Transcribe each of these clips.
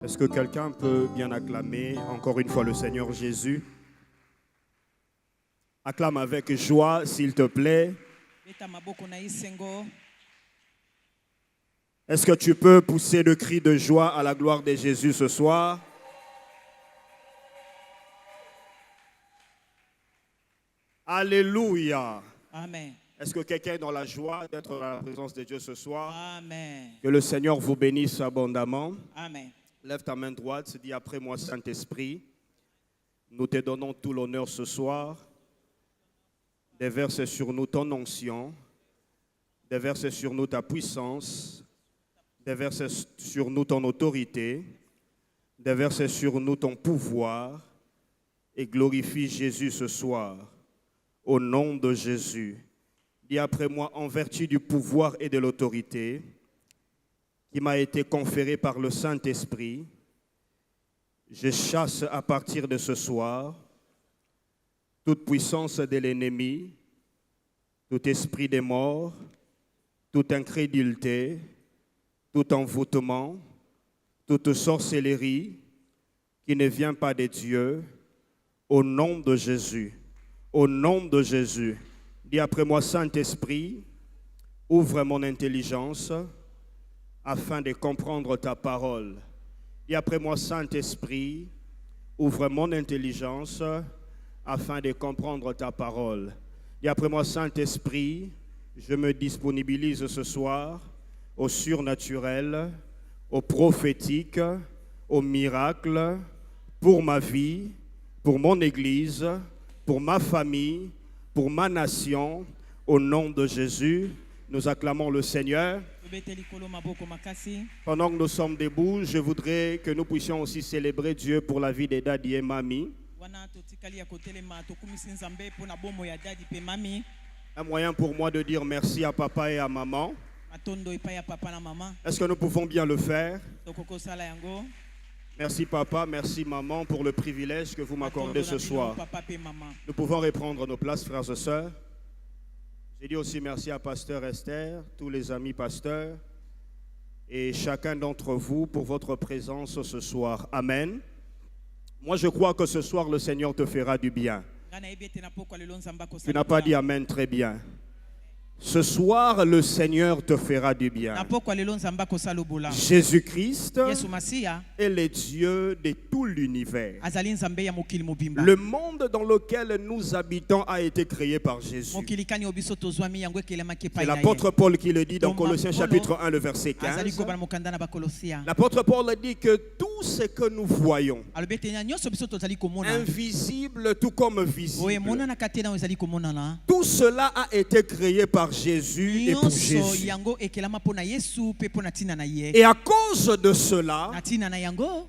Est-ce que quelqu'un peut bien acclamer encore une fois le Seigneur Jésus? Acclame avec joie, s'il te plaît. Est-ce que tu peux pousser le cri de joie à la gloire de Jésus ce soir? Alléluia. Amen. Est-ce que quelqu'un est dans la joie d'être dans la présence de Dieu ce soir? Amen. Que le Seigneur vous bénisse abondamment. Amen. Lève ta main droite, dis après moi, Saint-Esprit, nous te donnons tout l'honneur ce soir. Déverse sur nous ton onction, déverse sur nous ta puissance, déverse sur nous ton autorité, déverse sur nous ton pouvoir et glorifie Jésus ce soir. Au nom de Jésus, dis après moi, en vertu du pouvoir et de l'autorité qui m'a été conféré par le Saint-Esprit, je chasse à partir de ce soir toute puissance de l'ennemi, tout esprit des morts, toute incrédulité, tout envoûtement, toute sorcellerie qui ne vient pas de Dieu, au nom de Jésus. Au nom de Jésus. Dis après moi, Saint-Esprit, ouvre mon intelligence afin de comprendre ta parole. Dis après moi, Saint-Esprit, ouvre mon intelligence afin de comprendre ta parole. Dis après moi, Saint-Esprit, je me disponibilise ce soir au surnaturel, au prophétique, au miracle, pour ma vie, pour mon Église, pour ma famille, pour ma nation. Au nom de Jésus, nous acclamons le Seigneur. Pendant que nous sommes debout, je voudrais que nous puissions aussi célébrer Dieu pour la vie des Daddy et Mamie. Un moyen pour moi de dire merci à papa et à maman. Est-ce que nous pouvons bien le faire? Merci papa, merci maman pour le privilège que vous m'accordez ce soir. Nous pouvons reprendre nos places, frères et sœurs. J'ai dit aussi merci à Pasteur Esther, tous les amis pasteurs et chacun d'entre vous pour votre présence ce soir. Amen. Moi, je crois que ce soir, le Seigneur te fera du bien. Tu n'as pas dit Amen très bien. Ce soir, le Seigneur te fera du bien. Jésus-Christ est le Dieu de tout l'univers. Le monde dans lequel nous habitons a été créé par Jésus. C'est l'apôtre Paul qui le dit dans Colossiens chapitre 1, le verset 15. L'apôtre Paul dit que tout ce que nous voyons, invisible tout comme visible, tout cela a été créé par Jésus et pour Jésus. Et à cause de cela,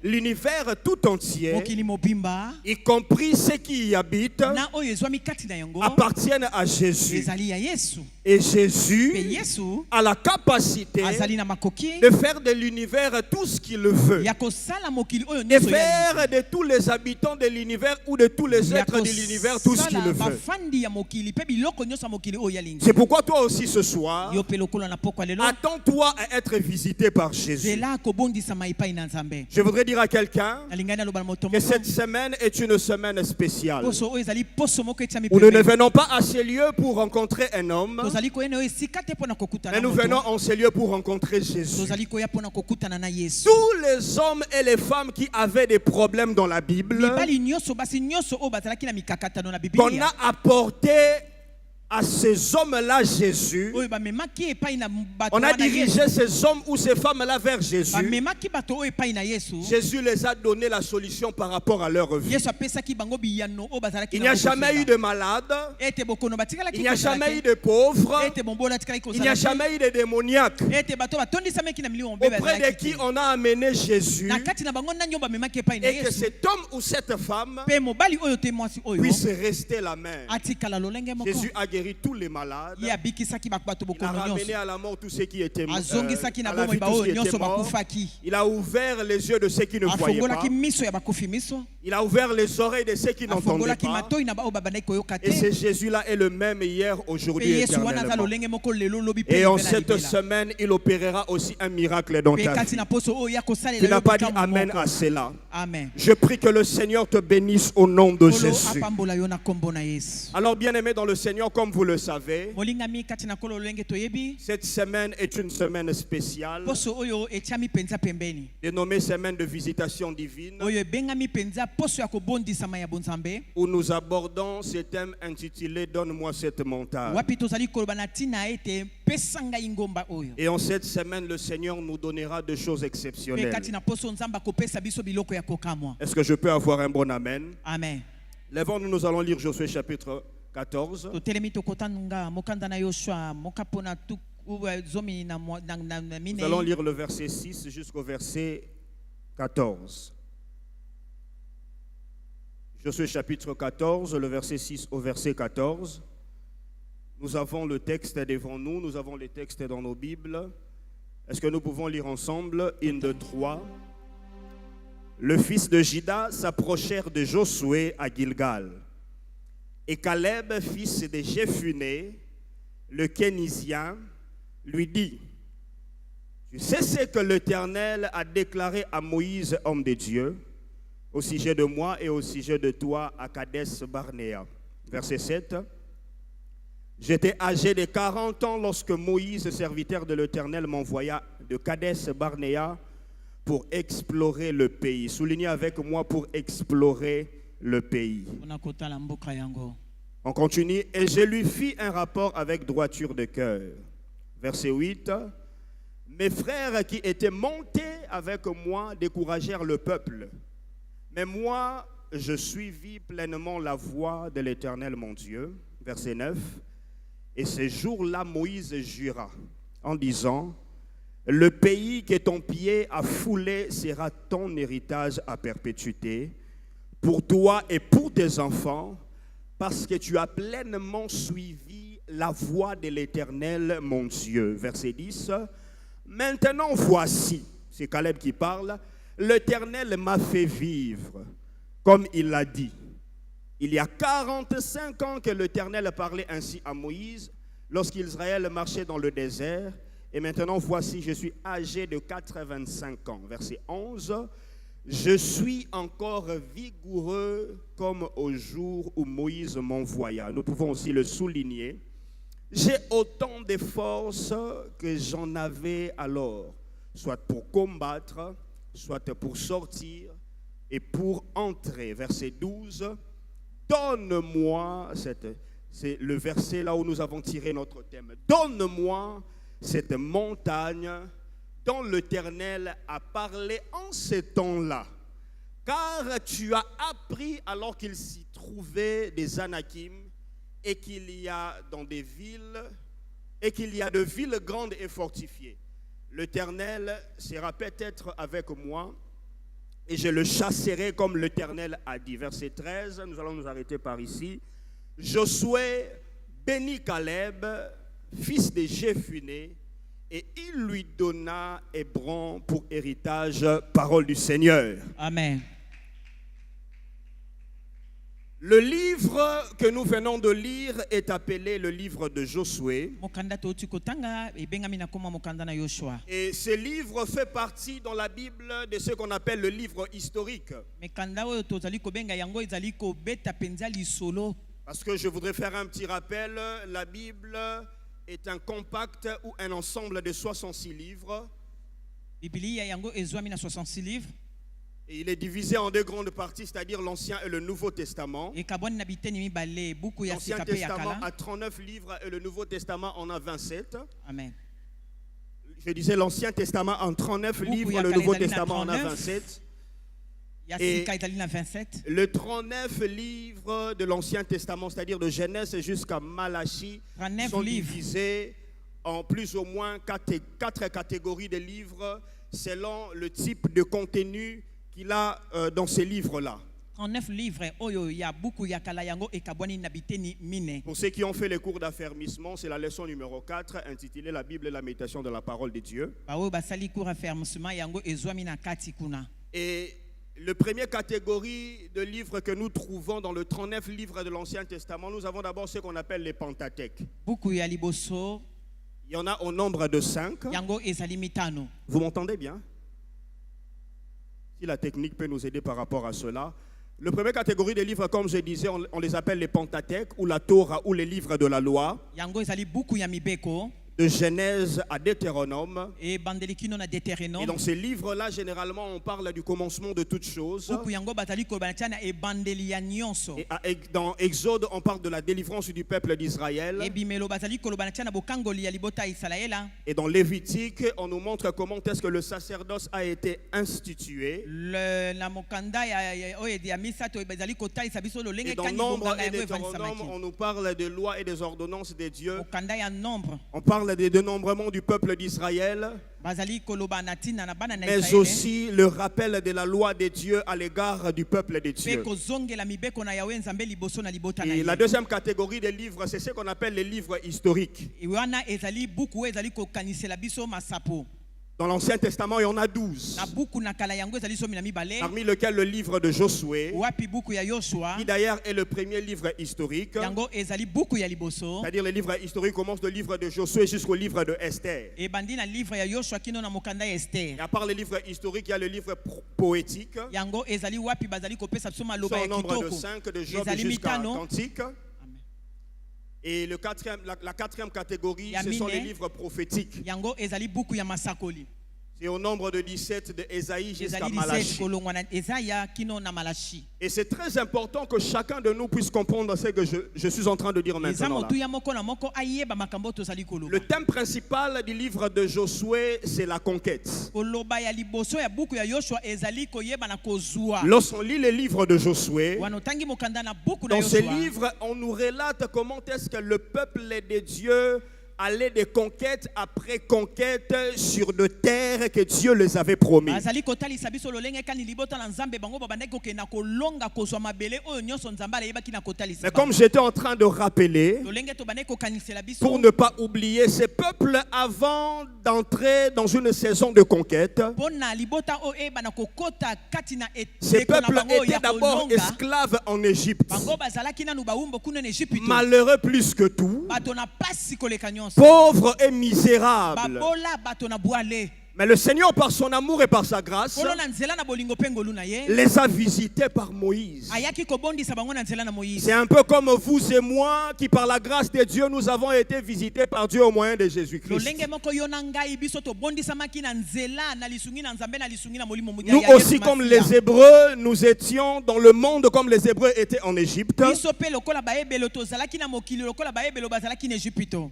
l'univers tout entier, y compris ceux qui y habitent, appartiennent à Jésus. Et Jésus a la capacité de faire de l'univers tout ce qu'il veut. De faire de tous les habitants de l'univers ou de tous les êtres de l'univers tout ce qu'il veut. C'est pourquoi toi aussi ce soir, attends-toi à être visité par Jésus. Je voudrais dire à quelqu'un que cette semaine est une semaine spéciale. Où nous ne venons pas à ces lieux pour rencontrer un homme, mais nous venons en ces lieux pour rencontrer Jésus. Tous les hommes et les femmes qui avaient des problèmes dans la Bible, qu'on a apporté à ces hommes-là Jésus, on a dirigé ces hommes ou ces femmes-là vers Jésus. Jésus les a donné la solution par rapport à leur vie. Il n'y a jamais eu de malade, il n'y a jamais eu de pauvres, il n'y a jamais eu de démoniaques auprès de qui on a amené Jésus, et que cet homme ou cette femme puisse rester la même. Jésus a guéri guéri tous les malades. Il a ramené à la mort tous ceux qui étaient morts. Il a ouvert les yeux de ceux qui ne voyaient pas. Il a ouvert les oreilles de ceux qui n'entendaient pas. Et ce Jésus-là est le même hier, aujourd'hui et éternellement. Et en cette semaine, il opérera aussi un miracle dans ta vie. Tu n'as pas dit Amen à cela. Je prie que le Seigneur te bénisse au nom de Jésus. Alors bien-aimés dans le Seigneur, comme vous le savez, cette semaine est une semaine spéciale, dénommée semaine de visitation divine, où nous abordons ce thème intitulé Donne-moi cette montagne. Et en cette semaine, le Seigneur nous donnera des choses exceptionnelles. Est-ce que je peux avoir un bon amen? Amen. Lèvons-nous, nous allons lire Josué chapitre 14. Nous allons lire le verset 6 jusqu'au verset 14. Josué chapitre 14, le verset 6 au verset 14. Nous avons le texte devant nous, nous avons les textes dans nos Bibles. Est-ce que nous pouvons lire ensemble? 1, 2, 3. Le fils de Juda s'approchèrent de Josué à Gilgal. Et Caleb, fils de Jephuné, le Kénisien, lui dit: tu sais ce que l'Éternel a déclaré à Moïse, homme de Dieu, au sujet de moi et au sujet de toi à Kadesh Barnéa. Verset 7. J'étais âgé de 40 ans lorsque Moïse, serviteur de l'Éternel, m'envoya de Kadesh Barnéa pour explorer le pays. Soulignez avec moi, pour explorer le pays. On continue. Et je lui fis un rapport avec droiture de cœur. Verset 8. Mes frères qui étaient montés avec moi découragèrent le peuple. Mais moi, je suivis pleinement la voie de l'Éternel mon Dieu. Verset 9. Et ce jour-là, Moïse jura en disant: le pays que ton pied a foulé sera ton héritage à perpétuité, pour toi et pour tes enfants, parce que tu as pleinement suivi la voie de l'Éternel, mon Dieu. Verset 10. Maintenant voici, c'est Caleb qui parle, l'Éternel m'a fait vivre, comme il l'a dit. Il y a 45 ans que l'Éternel parlait ainsi à Moïse, lorsqu'Israël marchait dans le désert. Et maintenant, voici, je suis âgé de 85 ans. Verset 11. Je suis encore vigoureux comme au jour où Moïse m'envoya. Nous pouvons aussi le souligner. J'ai autant de force que j'en avais alors, soit pour combattre, soit pour sortir et pour entrer. Verset 12. Donne-moi, c'est le verset là où nous avons tiré notre thème. Donne-moi cette montagne dont l'Éternel a parlé en ce temps-là. Car tu as appris alors qu'il s'y trouvait des Anakim et qu'il y a dans des villes, et qu'il y a de villes grandes et fortifiées. L'Éternel sera peut-être avec moi et je le chasserai comme l'Éternel a dit. Verset 13, nous allons nous arrêter par ici. Josué bénit Caleb, fils de Jephuné, et il lui donna Hébron pour héritage. Parole du Seigneur. Amen. Le livre que nous venons de lire est appelé le livre de Josué. Et ce livre fait partie dans la Bible de ce qu'on appelle le livre historique. Parce que je voudrais faire un petit rappel, la Bible est un compact ou un ensemble de 66 livres. Et il est divisé en deux grandes parties, c'est-à-dire l'Ancien et le Nouveau Testament. L'Ancien Testament a 39 livres et le Nouveau Testament en a 27. Amen. Je disais l'Ancien Testament en 39 livres et le Nouveau Testament en a 27. Et le 39 livres de l'Ancien Testament, c'est-à-dire de Genèse jusqu'à Malachie, sont divisés en plus ou moins 4 catégories de livres selon le type de contenu qu'il a dans ces livres-là. 39 livres oyo ya buku ya kala yango ekabwani na biteni mine. Pour ceux qui ont fait les cours d'affermissement, c'est la leçon numéro 4 intitulée La Bible et la méditation de la parole de Dieu. Ba oyo basali cours affermissement yango ezwami na kati kuna. Et la première catégorie de livres que nous trouvons dans le 39 livres de l'Ancien Testament, nous avons d'abord ce qu'on appelle les Pentateuques. Buku ya liboso Il y en a au nombre de 5. yango ezali mitano. Vous m'entendez bien? Si la technique peut nous aider par rapport à cela. La première catégorie de livres, comme je disais, on les appelle les Pentateuques ou la Torah ou les livres de la loi. Yango ezali buku ya mibeko. De Genèse à Deutéronome. Et bandelikino na Deutéronome. Et dans ces livres-là, généralement, on parle du commencement de toutes choses. Buku yango batali ko banachana e bandeli ya nyonso. Et dans Exode, on parle de la délivrance du peuple d'Israël. E bimelo batali ko banachana bokangoli ya libota Israela. Et dans Lévitique, on nous montre comment est-ce que le sacerdoce a été institué. Le la mokanda ya oye dia misato bazali ko talisa biso lo lenge et dans Nombre et Deutéronome, on nous parle des lois et des ordonnances de Dieu. Mokanda ya nombre. On parle des dénombrements du peuple d'Israël, mais aussi le rappel de la loi de Dieu à l'égard du peuple de Dieu. Et la deuxième catégorie des livres, c'est ce qu'on appelle les livres historiques. Dans l'Ancien Testament, il y en a 12. Parmi lesquels le livre de Josué, qui d'ailleurs est le premier livre historique. C'est-à-dire le livre historique commence du livre de Josué jusqu'au livre de Esther. Et à part le livre historique, il y a le livre poétique. Son nombre de 5, de Job jusqu'à Cantique. Et la quatrième catégorie, ce sont les livres prophétiques. C'est au nombre de 17 de Ésaïe jusqu'à Malachie. Et c'est très important que chacun de nous puisse comprendre ce que je suis en train de dire maintenant. Le thème principal du livre de Josué, c'est la conquête. Lorsqu'on lit les livres de Josué, dans ces livres, on nous relate comment est-ce que le peuple de Dieu aller de conquête après conquête sur de terres que Dieu les avait promis. Mais comme j'étais en train de rappeler, pour ne pas oublier, ces peuples avant d'entrer dans une saison de conquête, ces peuples étaient d'abord esclaves en Égypte. Malheureux plus que tout, pauvres et misérables. Mais le Seigneur, par son amour et par sa grâce, les a visités par Moïse. C'est un peu comme vous et moi qui, par la grâce de Dieu, nous avons été visités par Dieu au moyen de Jésus-Christ. Nous aussi, comme les Hébreux, nous étions dans le monde comme les Hébreux étaient en Égypte.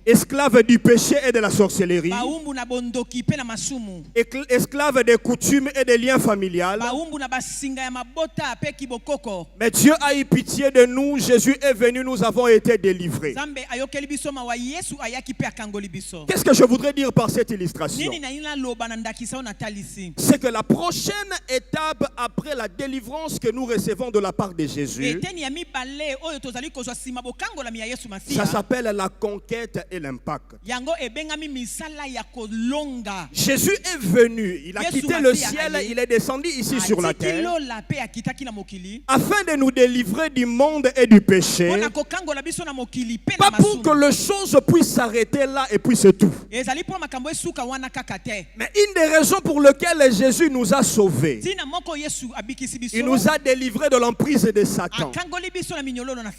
Esclaves du péché et de la sorcellerie. Esclaves des coutumes et des liens familiales. Mais Dieu a eu pitié de nous. Jésus est venu, nous avons été délivrés. Qu'est-ce que je voudrais dire par cette illustration? C'est que la prochaine étape après la délivrance que nous recevons de la part de Jésus, ça s'appelle la conquête et l'impact. Jésus est venu, il a quitté le ciel, il est descendu ici sur la terre afin de nous délivrer du monde et du péché. Pas pour que les choses puissent s'arrêter là et puis c'est tout. Mais une des raisons pour lesquelles Jésus nous a sauvés, il nous a délivrés de l'emprise de Satan.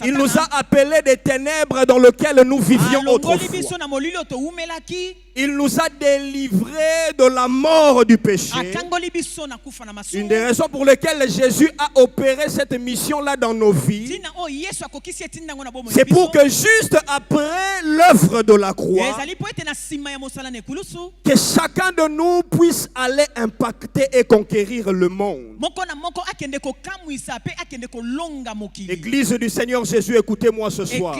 Il nous a appelés des ténèbres dans lesquelles nous vivions autrefois. Il nous a délivrés de la mort du péché. Une des raisons pour lesquelles Jésus a opéré cette mission-là dans nos vies, c'est pour que juste après l'œuvre de la croix, que chacun de nous puisse aller impacter et conquérir le monde. Église du Seigneur Jésus, écoutez-moi ce soir.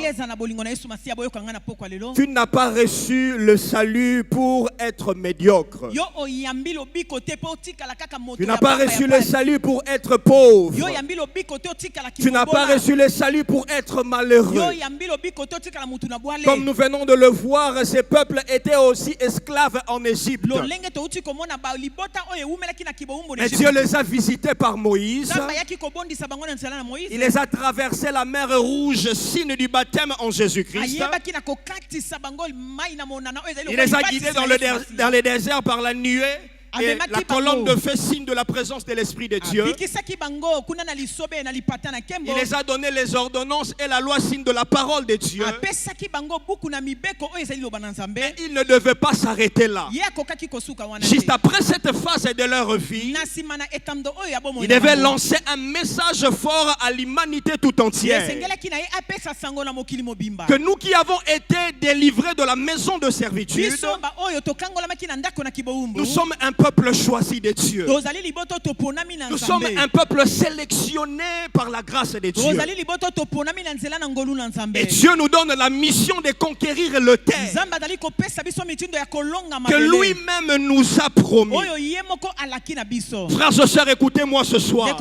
Tu n'as pas reçu le salut salut pour être médiocre. Yo oyambi lobiko te po tikala kaka moto. Tu n'as pas reçu le salut pour être pauvre. Yo yambi lobiko te tikala ki. Tu n'as pas reçu le salut pour être malheureux. Yo yambi lobiko te tikala mutu na boale. Comme nous venons de le voir, ces peuples étaient aussi esclaves en Égypte. Lolenge to uti komona ba libota oye umela kina kiboumbo Mais Dieu les a visités par Moïse. Zamba yaki kobondisa bango na nzela na Moïse. Il les a traversé la mer Rouge, signe du baptême en Jésus-Christ. Ayeba kina kokatisa bango mai na monana oye Il les a guidés dans le désert par la nuée. Et la colonne de feu, signe de la présence de l'Esprit de Dieu. Il les a donné les ordonnances et la loi, signe de la parole de Dieu. Mais ils ne devaient pas s'arrêter là. Juste après cette phase de leur vie, ils devaient lancer un message fort à l'humanité tout entière. Que nous qui avons été délivrés de la maison de servitude, nous sommes un peuple choisi de Dieu. Nous sommes un peuple sélectionné par la grâce de Dieu. Et Dieu nous donne la mission de conquérir le terre que lui-même nous a promis. Frères et sœurs, écoutez-moi ce soir.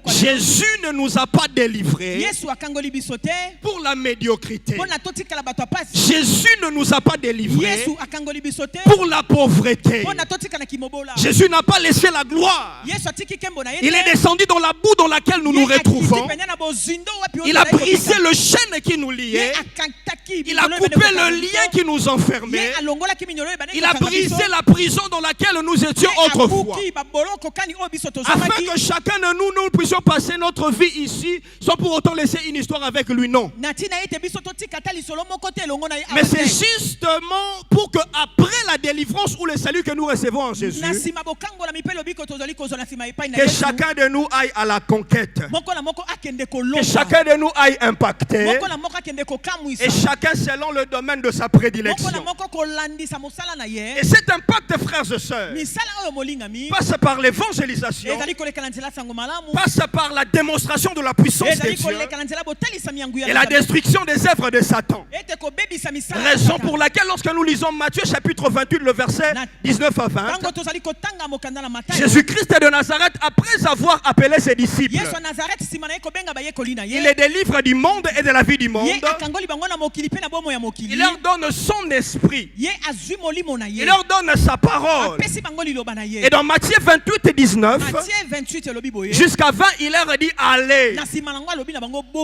Jésus ne nous a pas délivrés pour la médiocrité. Jésus ne nous a pas délivrés pour la pauvreté. Jésus n'a pas laissé la gloire. Il est descendu dans la boue dans laquelle nous nous retrouvons. Il a brisé le chaîne qui nous liait. Il a coupé le lien qui nous enfermait. Il a brisé la prison dans laquelle nous étions autrefois. Afin que chacun de nous, nous puissions passer notre vie ici sans pour autant laisser une histoire avec lui. Non. Mais c'est justement pour que après la délivrance ou le salut que nous recevons en Jésus, que chacun de nous aille à la conquête. Que chacun de nous aille impacter. Et chacun selon le domaine de sa prédilection. Et cet impact, frères et sœurs, passe par l'évangélisation, passe par la démonstration de la puissance de Dieu et la destruction des œuvres de Satan. Raison pour laquelle lorsque nous lisons Matthieu chapitre 28, le verset 19 à 20, Jésus-Christ de Nazareth, après avoir appelé ses disciples, il les délivre du monde et de la vie du monde. Il leur donne son esprit. Il leur donne sa parole. Et dans Matthieu 28 et 19, jusqu'à 20, il leur dit allez.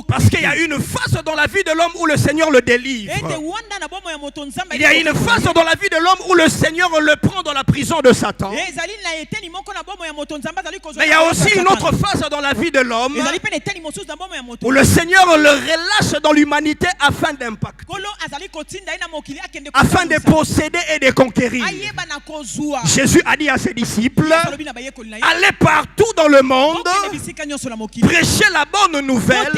Parce qu'il y a une phase dans la vie de l'homme où le Seigneur le délivre. Il y a une phase dans la vie de l'homme où le Seigneur le prend dans la prison de Satan. Mais il y a aussi une autre phase dans la vie de l'homme où le Seigneur le relâche dans l'humanité afin d'impacter, afin de posséder et de conquérir. Jésus a dit à ses disciples, allez partout dans le monde, prêchez la bonne nouvelle,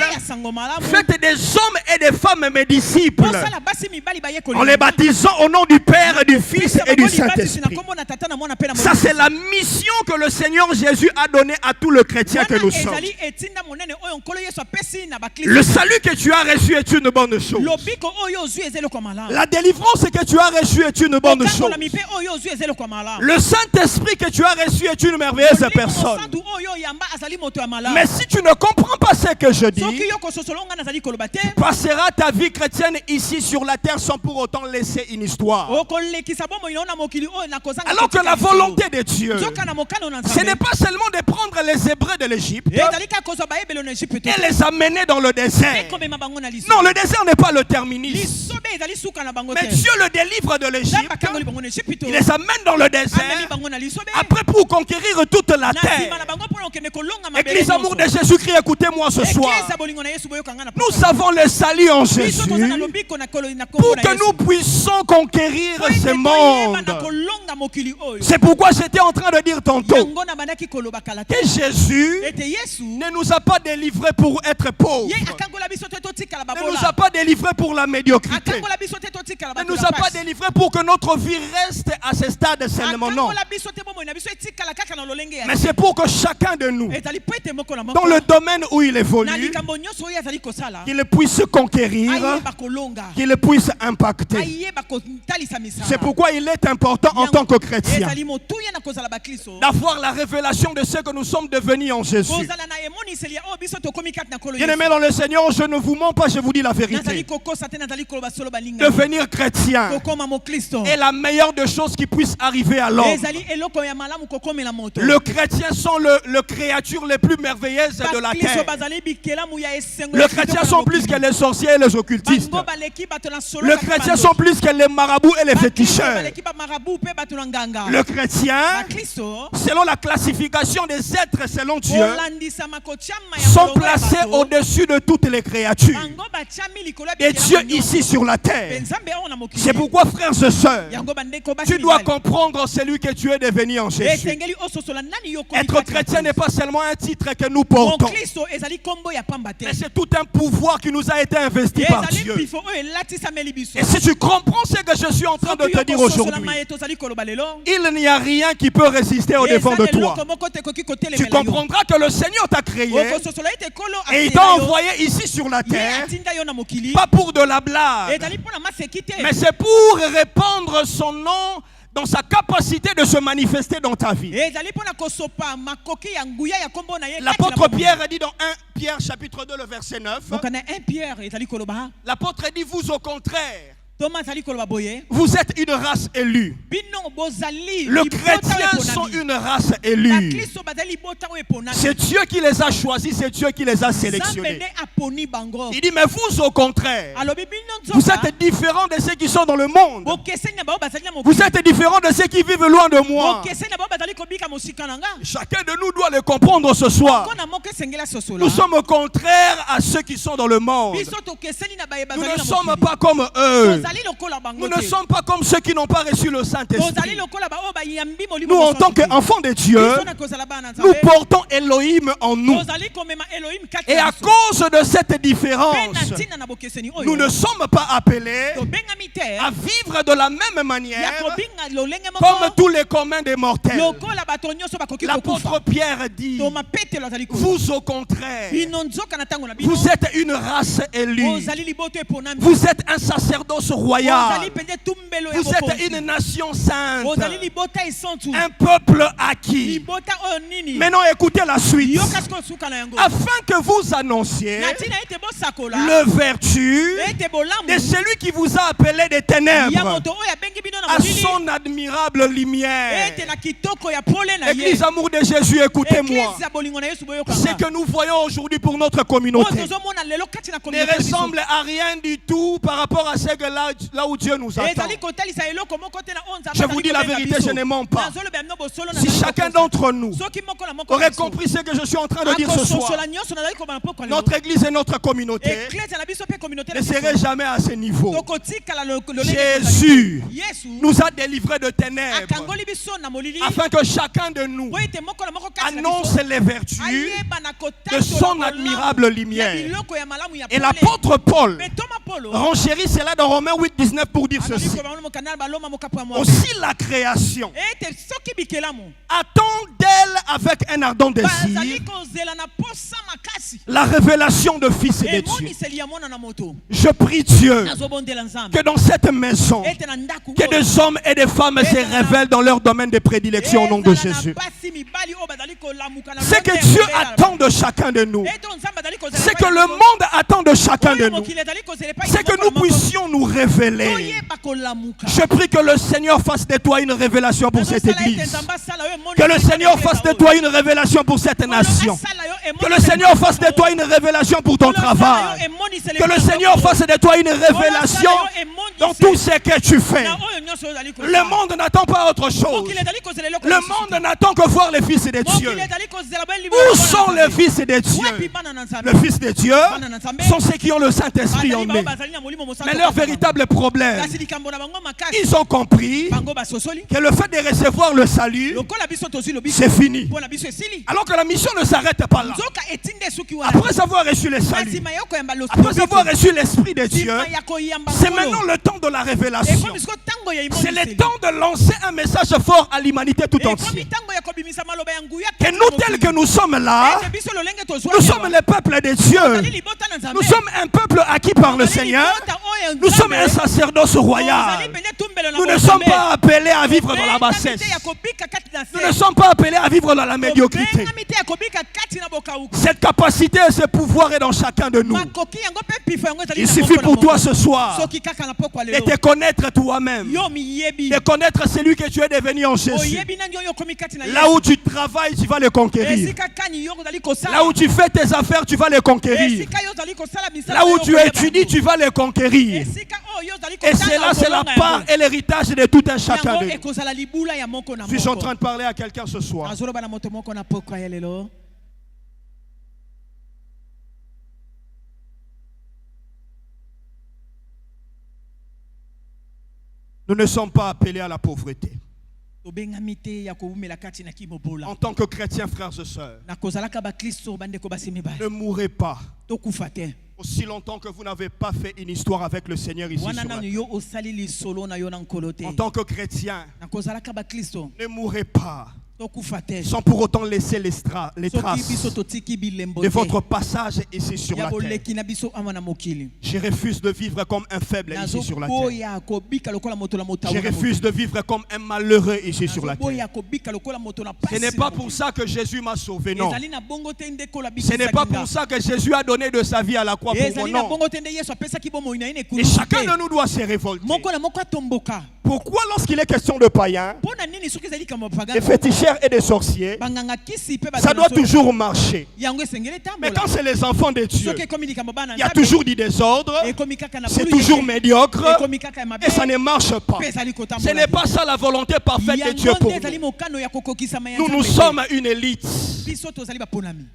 faites des hommes et des femmes mes disciples, en les baptisant au nom du Père, du Fils et du Saint-Esprit. Ça c'est la mission que le Seigneur Jésus a donnée à tout le chrétien que nous sommes. Le salut que tu as reçu est une bonne chose. La délivrance que tu as reçue est une bonne chose. Le Saint-Esprit que tu as reçu est une merveilleuse personne. Mais si tu ne comprends pas ce que je dis, tu passeras ta vie chrétienne ici sur la terre sans pour autant laisser une histoire. Alors que la volonté de Dieu, ce n'est pas seulement de prendre les Hébreux de l'Égypte et les amener dans le désert. Non, le désert n'est pas le terminus. Mais Dieu le délivre de l'Égypte. Il les amène dans le désert. Après pour conquérir toute la terre. Église amour de Jésus-Christ, écoutez-moi ce soir. Nous avons le salut en Jésus pour que nous puissions conquérir ce monde. C'est pourquoi j'étais en train de dire tantôt yango na bandaki koloba kala te que Jésus ete Yesu ne nous a pas délivrés pour être pauvres. ye akangola biso te totikala Ne babola nous a pas délivrés pour la médiocrité. akangola biso te totikala Ne bato nous la a pas pasi. délivrés pour que notre vie reste à ce stade seulement. Non. akangola biso te bomoi na biso etikala kaka na lolenge ya Mais c'est pour que chacun de nous, ezali po ete moko na moko dans le domaine où il na évolue, likambo nyonso oyo azali kosala qu'il puisse conquérir, ayeba kolonga qu'il puisse impacter. ayeba kotalisa misala C'est pourquoi il est important en tant que chrétien ezali motuya na kozala bakristo d'avoir la révélation de ce que nous sommes devenus en Jésus. kozala na emoniseli ya oyo biso tokomi kati na kolo Bien-aimés dans le Seigneur, je ne vous mens pas, je vous dis la nazali vérité. kokosa te nazali koloba solo balinga Devenir chrétien kokoma mokristo est la meilleure des choses qui puisse arriver à l'homme. ezali eloko ya malamu kokomela moto Le chrétien sont le créature les plus merveilleuses de la bakristo terre. bazali bikelamu ya esengo Le ya chrétien kitoko sont na plus mokili. que les sorciers et les occultistes. bango baleki bato na solo Le kaka chrétien bandoki. sont plus que les marabouts et les Bakristo féticheurs. baleki bamarabu mpe bato na nganga Le chrétien, bakristo selon la classification des êtres selon Dieu, kolandisama kotiama ya sont molongo ya placés bato, au-dessus de toutes les créatures bango batiami likolo ya et bikelamu Dieu nyonso. ici sur la Mpe terre. nzambe awa na mokili C'est pourquoi, frères et sœurs, yango bandeko basi tu dois mibali. comprendre celui que tu es devenu en Jésus. esengeli ososola nani yo komi Être kati na chrétien n'est Kristo. pas seulement un titre que nous portons, mokristo ezali kombo ya pamba te mais c'est tout un pouvoir qui nous a été investi par ezali Dieu. bifo oyo elatisameli biso Et si tu comprends ce que je suis en train de te dire aujourd'hui, maye tozali koloba lelo il n'y a rien qui peut résister au devant de eza toi. eloko moko te ekoki Tu kotelemela yo comprendras que le Seigneur t'a créé okososola ete kolo et il atela t'a yo, envoyé ici sur la ye terre, atinda yo na mokili pas pour de la blague, ezali mpona maseki te mais c'est pour répandre son nom dans sa capacité de se manifester dans ta vie. ezali mpona kosopa makoki ya nguya ya kombo na ye kati na L'apôtre mokili. Pierre dit dans 1 Pierre chapitre 2 le verset 9, mokana 1 Pierre ezali koloba l'apôtre dit vous au contraire, Thomas azali koloba boye vous êtes une race élue. bino bozali Les libota oyo chrétiens eponami. sont une race élue. bakristo bazali libota oyo eponami. C'est Dieu qui les a choisis, c'est Dieu qui les a Nzambe sélectionnés. nde aponi bango Il dit mais vous au contraire, alobi bino vous nzoka êtes différents de ceux qui sont dans le monde. bokeseni na bao bazali na Vous mokili êtes différents de ceux qui vivent loin de moi. bokeseni na bao bazali kobika mosika na nga Chacun de nous doit le comprendre ce soir. kona moko esengeli asosola Nous sommes contraires à ceux qui sont dans le monde. biso tokeseni na baye Nous bazali ne na sommes mokili pas comme eux. tozali lokola bango Nous ne te sommes pas comme ceux qui n'ont pas reçu le tozali Saint-Esprit. lokola baoyo bayambi molimo Nous, en mosantu tant te. qu'enfants de Dieu, biso na kozala bana nous nzambe portons Elohim en nous. tozali komema Elohim kati Et na à biso cause de cette mpe différence, na ntina na bokeseni nous oyo ne sommes pas appelés tobengami te à vivre de la même ya manière kobinga lolenge comme moko tous les communs des mortels. lokola bato nyonso bakoki L'apôtre kokufa Pierre dit, toma petelo azali koloba vous au contraire, bino nzoka na ntango na bino vous êtes une race élue. ozali liboto eponami Vous êtes un sacerdoce royal. ozali mpenza tumbelo ya Vous êtes bokonzi une nation sainte. ozali libota esantu Un peuple acquis. libota oyo nini Maintenant, écoutez la suite. yoka sikoyo suka na yango Afin que vous annonciez na ntina ete bosakola le vertu ete bolamu de celui qui vous a appelé des ya ténèbres moto oyo abengi bino na à molili son admirable lumière. ete na kitoko ya pole na ye Église amour de Jésus, écoutez-moi. Église ya bolingo na yesu Ce boyokanga que nous voyons aujourd'hui pour notre oyo communauté tozomona lelo kati na ne communauté na biso ressemble à rien du tout par rapport à ce que là où Dieu nous attend. ezali kotalisa eloko moko te na oyo nzambe Je vous azali dis la kobenga vérité, biso. je ne mens pas. nazoloba bino bosolo Si chacun d'entre nous soki moko na moko aurait na biso compris ce que je suis en train de dire ce soir, akososola nyonso nazali kobana mpo kwa lelo notre église et notre communauté eklese na biso mpe communauté na ne serait biso jamais à ce niveau. tokotikala Jésus yesu nous a délivrés de ténèbres akangoli biso na molili afin que chacun de nous po ete moko na moko kati na annonce biso les vertus ayeba na de son admirable ya lumière. biloko ya malamu ya Et pole. l'apôtre Paul Mais Thomas Paulo renchérit cela dans Romains 8, 19 pour dire azali ceci. koloba mokanda baloma mokapo ya mwa Aussi la création ete soki bikelamu attend d'elle avec un ardent bazali désir kozela na posa makasi la révélation de Fils de Dieu. emoniseli ya mwana na moto Je prie Dieu nazobondela nzambe que dans cette maison, ete na ndaku que des hommes et des femmes se révèlent dans leur domaine de prédilection au nom de ezala na Jésus. basi mibali oyo bazali kolamuka na Ce que lote Dieu kobela. attend de chacun de nous, Ete oyo nzambe azali kozela c'est epai que na le biso. monde attend de chacun de Oyo nous, mokili ezali kozela epai c'est na que moko nous na moko. puissions nous révéler. Toyeba kolamuka. Je prie que le Seigneur fasse de toi une révélation pour cette Nazosala ete église. nzambe asala yo emonisi Que le epai na Seigneur eglise fasse de oyo. toi une révélation pour cette Oyo nation. asala yo Que le Seigneur fasse de toi une révélation pour ton travail. Que le Seigneur fasse de toi une révélation dans tout ce que tu fais. Le monde n'attend pas autre chose. Le monde n'attend que voir les fils de Dieu. Où sont les fils de Dieu? Les fils de Dieu sont ceux qui ont le Saint-Esprit en eux. Mais leur véritable problème, ils ont compris que le fait de recevoir le salut, c'est fini. Alors que la mission ne s'arrête pas là. Après avoir reçu le salut, après avoir reçu l'Esprit de Dieu, c'est maintenant le temps de la révélation. C'est le temps de lancer un message fort à l'humanité tout entière. Que nous, tels que nous sommes là, nous sommes le peuple de Dieu. Nous sommes un peuple acquis par le Seigneur. Nous sommes un sacerdoce royal. Nous ne sommes pas appelés à vivre dans la bassesse. Nous ne sommes pas appelés à vivre dans la médiocrité. Cette capacité et ce pouvoir est dans chacun de nous. Il suffit pour toi ce soir de te connaître toi-même, de connaître celui que tu es devenu en Jésus. Là où tu travailles, tu vas le conquérir. Là où tu fais tes affaires, tu vas les conquérir. Là où tu étudies, tu vas les conquérir. Et cela, c'est la part et l'héritage de tout un chacun de nous. Suis-je en train de parler à quelqu'un ce soir? Nous ne sommes pas appelés à la pauvreté. En tant que chrétiens, frères et sœurs, ne mourrez pas aussi longtemps que vous n'avez pas fait une histoire avec le Seigneur ici sur la terre. En tant que chrétien, ne mourrez pas sans pour autant laisser les traces de votre passage ici sur la terre. Je refuse de vivre comme un faible ici sur la terre. Je refuse de vivre comme un malheureux ici sur la terre. Ce n'est pas pour ça que Jésus m'a sauvé, non. Ce n'est pas pour ça que Jésus a donné de sa vie à la croix pour mon nom. Et chacun de nous doit se révolter. Pourquoi lorsqu'il est question de païens, de féticheurs et des sorciers, ça doit toujours marcher? Mais quand c'est les enfants de Dieu, il y a toujours du désordre, c'est toujours médiocre et ça ne marche pas. Ce n'est pas ça la volonté parfaite de Dieu pour nous. Nous sommes une élite.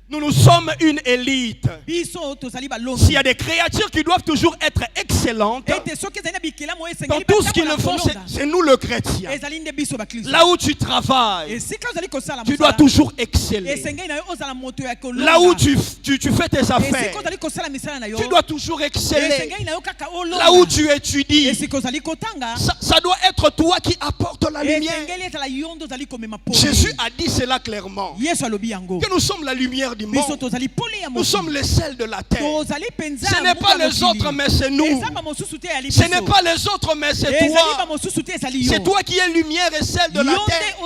Nous sommes une élite. S'il y a des créatures qui doivent toujours être excellentes dans tout ce qu'ils font, c'est nous le chrétien. Là où tu travailles, tu dois toujours exceller. Là où tu fais tes affaires, tu dois toujours exceller. Là où tu étudies, ça doit être toi qui apportes la lumière. Jésus a dit cela clairement, que nous sommes la lumière du monde. Nous sommes le sel de la terre. Ce n'est pas les autres, mais c'est nous. Ce n'est pas les autres, mais c'est toi. C'est toi qui es lumière et sel de la terre.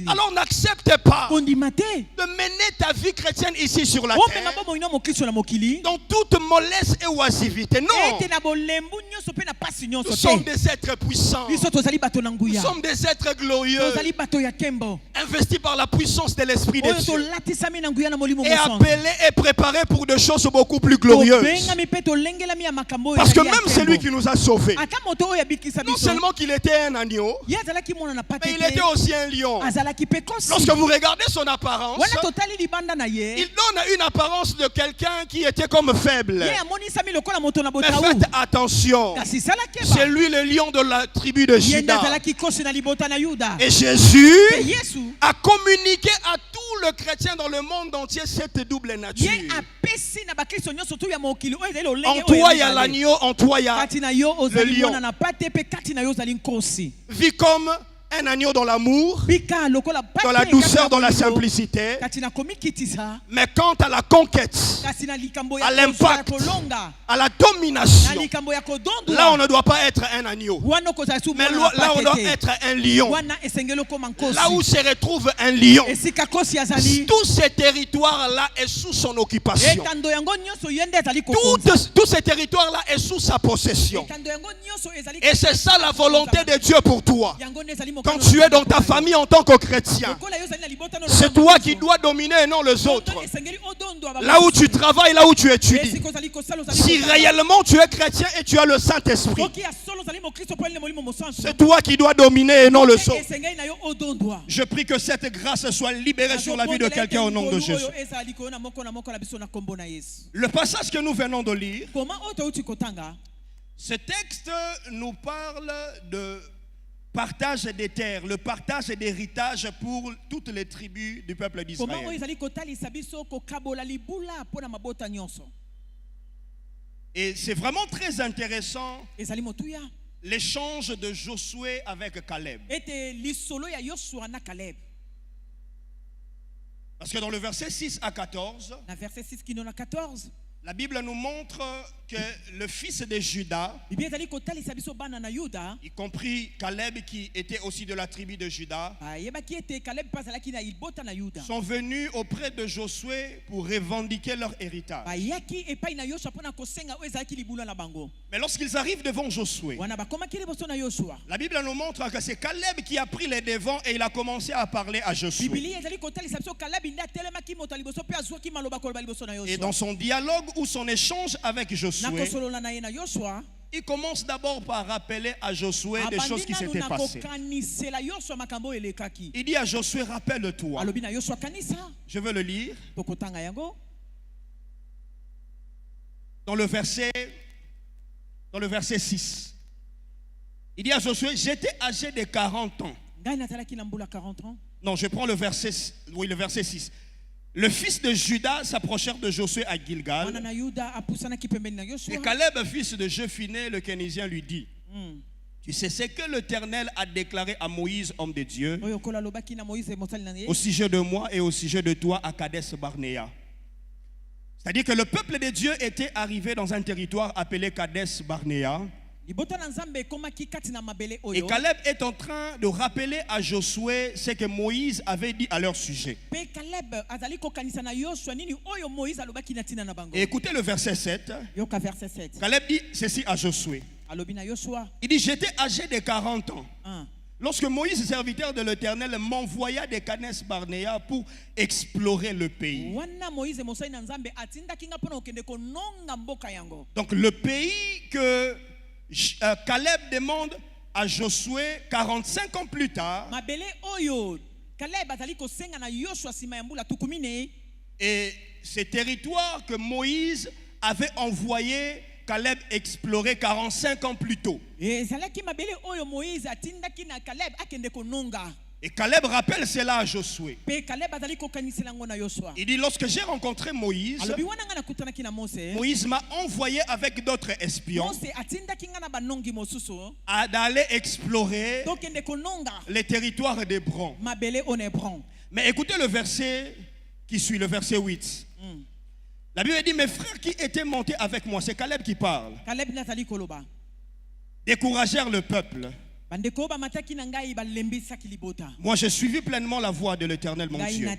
Alors n'accepte pas de mener ta vie chrétienne ici sur la terre dans toute mollesse et oisivité. Non. Nous sommes des êtres puissants. Nous sommes des êtres glorieux, investis par la puissance de l'Esprit de Dieu et appelés et préparés pour des choses beaucoup plus glorieuses. Parce que même celui qui nous a sauvés, non seulement qu'il était un agneau, mais il était aussi un lion. Lorsque vous regardez son apparence, il donne une apparence de quelqu'un qui était comme faible. Mais faites attention, c'est lui le lion de la tribu de Juda. Et Jésus a communiqué à tous les chrétiens dans le monde entier cette double nature. En toi il y a l'agneau, en toi il y a le lion. Vis comme un agneau dans l'amour, dans la douceur, dans la simplicité. Mais quant à la conquête, à l'impact, à la domination, là on ne doit pas être un agneau, mais là on doit être un lion. Là où se retrouve un lion, tout ce territoire-là est sous son occupation. Tout ce territoire-là est sous sa possession. Et c'est ça la volonté de Dieu pour toi. Quand tu es dans ta famille en tant que chrétien, c'est toi qui dois dominer et non les autres. Là où tu travailles, là où tu étudies. Si réellement tu es chrétien et tu as le Saint-Esprit, c'est toi qui dois dominer et non les autres. Je prie que cette grâce soit libérée sur la vie de quelqu'un au nom de Jésus. Le passage que nous venons de lire, ce texte nous parle de partage des terres, le partage d'héritage pour toutes les tribus du peuple d'Israël. Et c'est vraiment très intéressant l'échange de Josué avec Caleb. Parce que dans le verset 6 à 14, la Bible nous montre que le fils de Juda, y compris Caleb qui était aussi de la tribu de Juda, sont venus auprès de Josué pour revendiquer leur héritage. Mais lorsqu'ils arrivent devant Josué, la Bible nous montre que c'est Caleb qui a pris les devants et il a commencé à parler à Josué. Et dans son dialogue ou son échange avec Josué, il commence d'abord par rappeler à Josué des choses qui s'étaient passées. Il dit à Josué, rappelle-toi. Je veux le lire. Dans le verset 6. Il dit à Josué, j'étais âgé de 40 ans. Non, je prends le verset 6. Le fils de Juda s'approchèrent de Josué à Gilgal. Et Caleb, fils de Jephuné, le Kénésien, lui dit, tu sais ce que l'Éternel a déclaré à Moïse, homme de Dieu, au sujet de moi et au sujet de toi à Kadesh Barnéa. C'est-à-dire que le peuple de Dieu était arrivé dans un territoire appelé Kadesh Barnéa. Et Caleb est en train de rappeler à Josué ce que Moïse avait dit à leur sujet. Et écoutez le verset 7. Caleb dit ceci à Josué. Il dit, j'étais âgé de 40 ans. Lorsque Moïse, serviteur de l'Éternel, m'envoya de Kadesh Barnéa pour explorer le pays. Donc le pays que Caleb demande à Josué 45 ans plus tard. Et ces territoires que Moïse avait envoyé Caleb explorer 45 ans plus tôt. Et Caleb rappelle cela à Josué. Il dit, lorsque j'ai rencontré Moïse, Moïse m'a envoyé avec d'autres espions d'aller explorer les territoires d'Hébron. Mais écoutez le verset qui suit, le verset 8. La Bible dit, mes frères qui étaient montés avec moi, c'est Caleb qui parle, découragèrent le peuple. Moi j'ai suivi pleinement la voie de l'Éternel mon Dieu.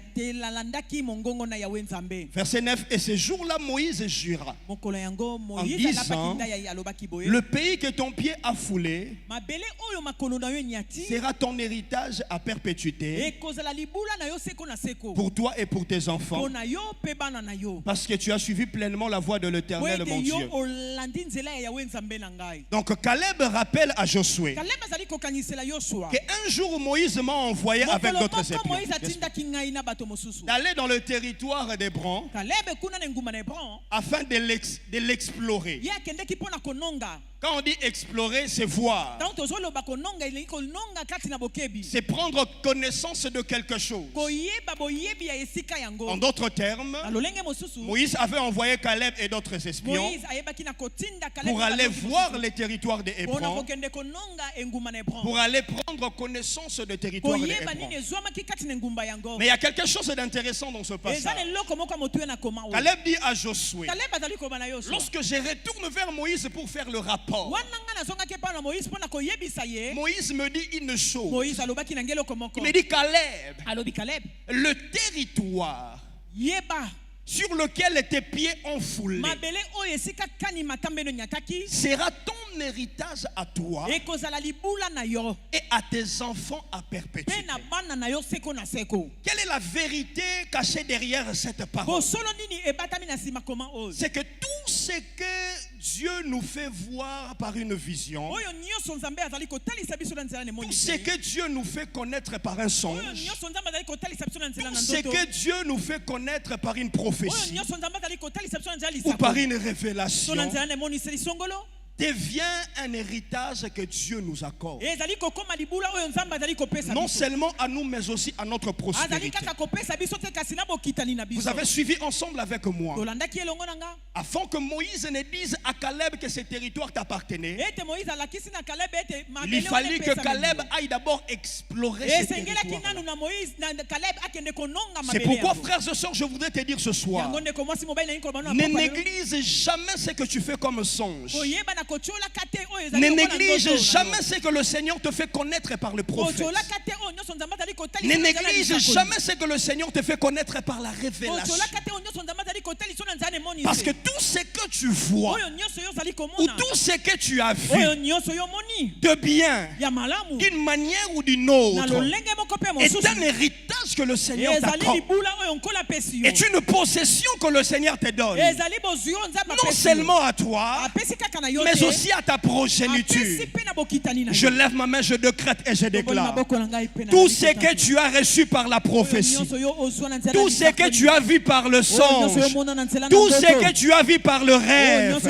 Verset 9. Et ce jour-là Moïse jura en disant, le pays que ton pied a foulé sera ton héritage à perpétuité pour toi et pour tes enfants, parce que tu as suivi pleinement la voie de l'Éternel mon Dieu. Donc Caleb rappelle à Josué qu'un jour Moïse m'a envoyé avec d'autres espions d'aller dans le territoire d'Hébron afin de l'explorer. Quand on dit explorer, c'est voir. C'est prendre connaissance de quelque chose. En d'autres termes, Moïse avait envoyé Caleb et d'autres espions pour aller voir les territoires de Hébron, pour aller prendre connaissance des territoires de Hébron. Mais il y a quelque chose d'intéressant dans ce passage. Caleb dit à Josué, lorsque je retourne vers Moïse pour faire le rapport, Moïse me dit une chose. Il me dit, Caleb, le territoire sur lequel tes pieds ont foulé sera ton héritage à toi et à tes enfants à perpétuité. Quelle est la vérité cachée derrière cette parole? C'est que tout ce que Dieu nous fait voir par une vision, tout ce que Dieu nous fait connaître par un songe, tout ce que Dieu nous fait connaître par une prophétie ou par une révélation devient un héritage que Dieu nous accorde. Non seulement à nous, mais aussi à notre postérité. Vous avez suivi ensemble avec moi. Afin que Moïse ne dise à Caleb que ce territoire t'appartenait, il fallait que Caleb aille d'abord explorer ce territoire. C'est pourquoi, frères et sœurs, je voudrais te dire ce soir, ne néglige jamais ce que tu fais comme songe. Ne néglige jamais ce que le Seigneur te fait connaître par le prophète. Ne néglige jamais ce que le Seigneur te fait connaître par la révélation. Parce que tout ce que tu vois ou tout ce que tu as vu de bien, d'une manière ou d'une autre, est un héritage que le Seigneur t'accorde. Est une possession que le Seigneur te donne. Non seulement à toi, mais aussi à ta progéniture. Je lève ma main, je décrète et je déclare. Tout ce que tu as reçu par la prophétie, tout ce que tu as vu par le songe, tout ce que tu as vu par le rêve,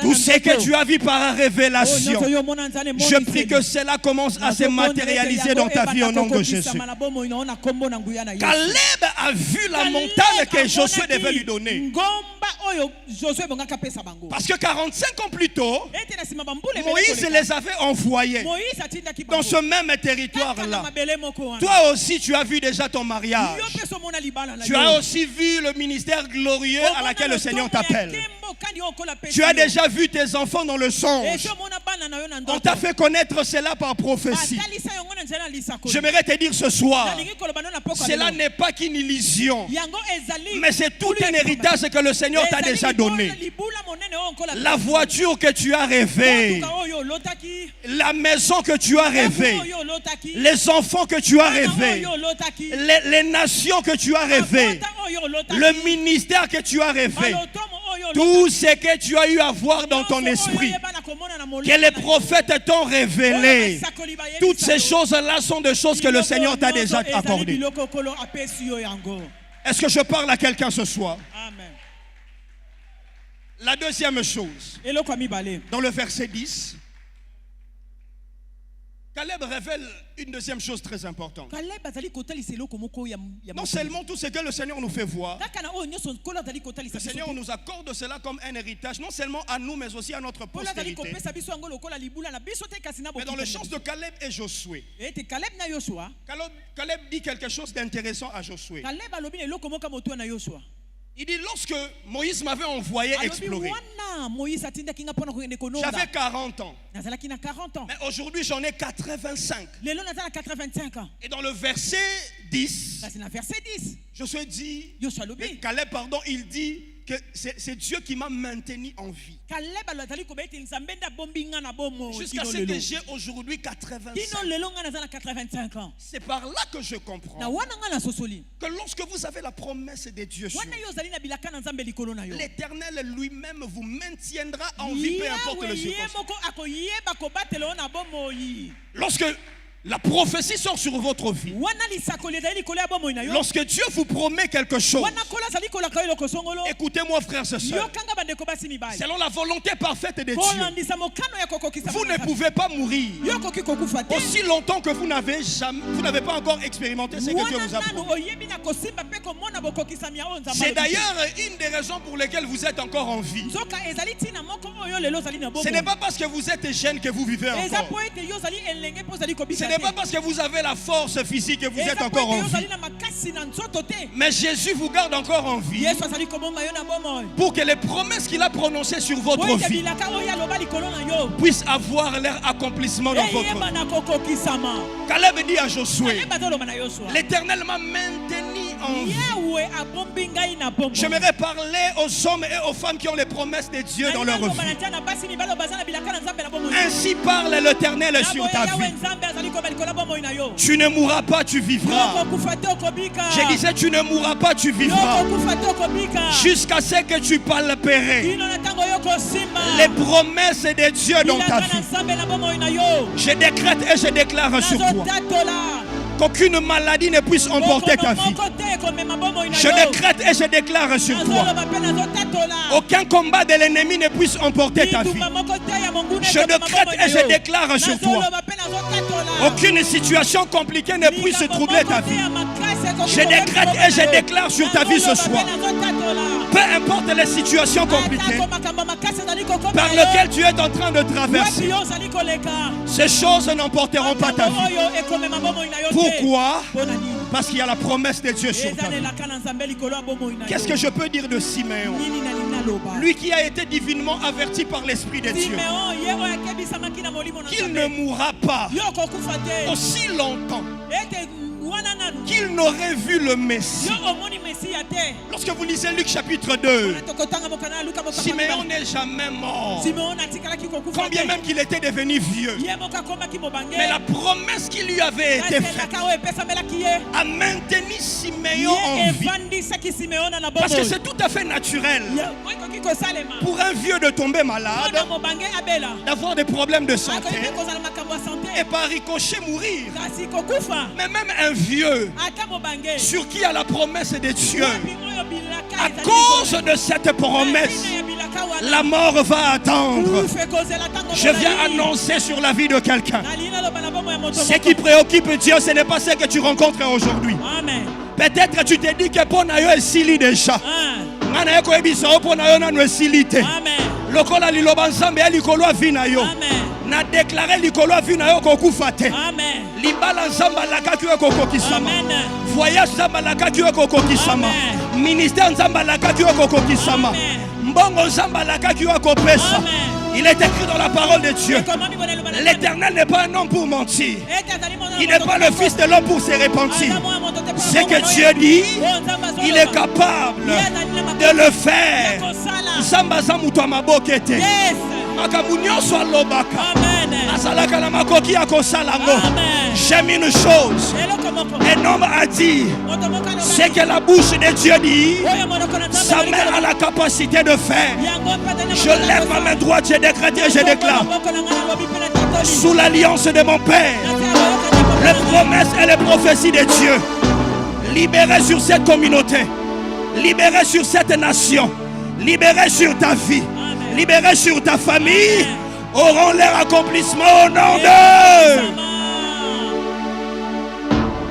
tout ce que tu as vu par la révélation, je prie que cela commence à se matérialiser dans ta vie au nom de Jésus. Caleb a vu la montagne que Josué devait lui donner. Parce que 45 ans plus tôt, Moïse les avait envoyés dans ce même territoire-là. Toi aussi, tu as vu déjà ton mariage. Tu as aussi vu le ministère glorieux à laquelle le Seigneur t'appelle. Tu as déjà vu tes enfants dans le songe. On t'a fait connaître cela par prophétie. J'aimerais te dire ce soir, cela n'est pas qu'une illusion, mais c'est tout un héritage que le Seigneur t'a déjà donné. La voiture que tu as rêvée, la maison que tu as rêvée, les enfants que tu as rêvés, les nations que tu as rêvées, le ministère que tu as rêvé, tout ce que tu as eu à voir dans ton esprit, que les prophètes t'ont révélé, toutes ces choses-là sont des choses que le Seigneur t'a déjà accordées. Est-ce que je parle à quelqu'un ce soir? Amen. La deuxième chose, dans le verset 10, Caleb révèle une deuxième chose très importante. Non seulement tout ce que le Seigneur nous fait voir, le Seigneur nous accorde cela comme un héritage, non seulement à nous, mais aussi à notre postérité. Mais dans le champ de Caleb et Josué, Caleb dit quelque chose d'intéressant à Josué. Il dit, lorsque Moïse m'avait envoyé explorer, j'avais 40 ans. Mais aujourd'hui, j'en ai 85. Et dans le verset 10, Josué dit, Caleb, pardon, il dit que c'est Dieu qui m'a maintenu en vie. Jusqu'à ce que j'ai aujourd'hui 85 ans. C'est par là que je comprends que lorsque vous avez la promesse de Dieu sur vous, l'Éternel lui-même vous maintiendra en vie, peu importe le circonstance. Lorsque la prophétie sort sur votre vie, lorsque Dieu vous promet quelque chose, écoutez-moi, frères et sœurs, selon la volonté parfaite de Dieu, vous ne pouvez pas mourir aussi longtemps que vous n'avez pas encore expérimenté ce que Dieu vous a promis. C'est d'ailleurs une des raisons pour lesquelles vous êtes encore en vie. Ce n'est pas parce que vous êtes jeune que vous vivez encore. Ce n'est pas parce que vous avez la force physique que vous êtes encore en vie. Mais Jésus vous garde encore en vie pour que les promesses qu'il a prononcées sur votre vie puissent avoir leur accomplissement dans votre vie. Caleb dit à Josué, l'Éternel m'a maintenu en vie. J'aimerais parler aux hommes et aux femmes qui ont les promesses de Dieu dans leur vie. Ainsi parle l'Éternel sur ta vie. Tu ne mourras pas, tu vivras. Je disais, tu ne mourras pas, tu vivras. Jusqu'à ce que tu palperais les promesses de Dieu dans ta vie. Je décrète et je déclare sur toi qu'aucune maladie ne puisse emporter ta vie. Je décrète et je déclare sur toi aucun combat de l'ennemi ne puisse emporter ta vie. Je décrète et je déclare sur toi aucune situation compliquée ne puisse troubler ta vie. Je décrète et je déclare sur ta vie ce soir, peu importe les situations compliquées par lesquelles tu es en train de traverser, ces choses n'emporteront pas ta vie. Pourquoi? Parce qu'il y a la promesse de Dieu sur ta vie. Qu'est-ce que je peux dire de Siméon? Lui qui a été divinement averti par l'Esprit de Dieu qu'il ne mourra pas aussi longtemps qu'il n'aurait vu le Messie. Lorsque vous lisez Luc chapitre 2, Siméon n'est jamais mort. Combien même qu'il était devenu vieux. Mais la promesse qui lui avait été faite a maintenu Siméon en vie. Parce que c'est tout à fait naturel pour un vieux de tomber malade, d'avoir des problèmes de santé et par ricochet mourir. Mais même un vieux sur qui a la promesse de Dieu, à cause de cette promesse, la mort va attendre. Je viens annoncer sur la vie de quelqu'un. Ce qui préoccupe Dieu, ce n'est pas ce que tu rencontres aujourd'hui. Peut-être tu te dis que pour Nayo est sili déjà. Lokola liloba nzambe ya likolo avi na yo. Na déclaré likolo avi na yo kokufa te. Libala nzamba lakaki yo kokokisama. Voyage nzamba lakaki yo kokokisama. Ministère nzamba lakaki yo kokokisama. Mbongo nzamba lakaki yo kopesa. Il est écrit dans la parole de Dieu. L'Éternel n'est pas un homme pour mentir. Il n'est pas le fils de l'homme pour se repentir. Ce que Dieu dit, il est capable de le faire. Zamba zamuto amabokete. Makamunyo so lobaka. Asalaka na makoki akosalango. J'aime une chose. Un homme a dit, c'est que la bouche de Dieu dit, sa main a la capacité de faire. Je lève ma main droite, je décrète et je déclare, sous l'alliance de mon Père, les promesses et les prophéties de Dieu, libérées sur cette communauté, libérées sur cette nation, libérées sur ta vie, libérées sur ta famille, auront leur accomplissement au nom de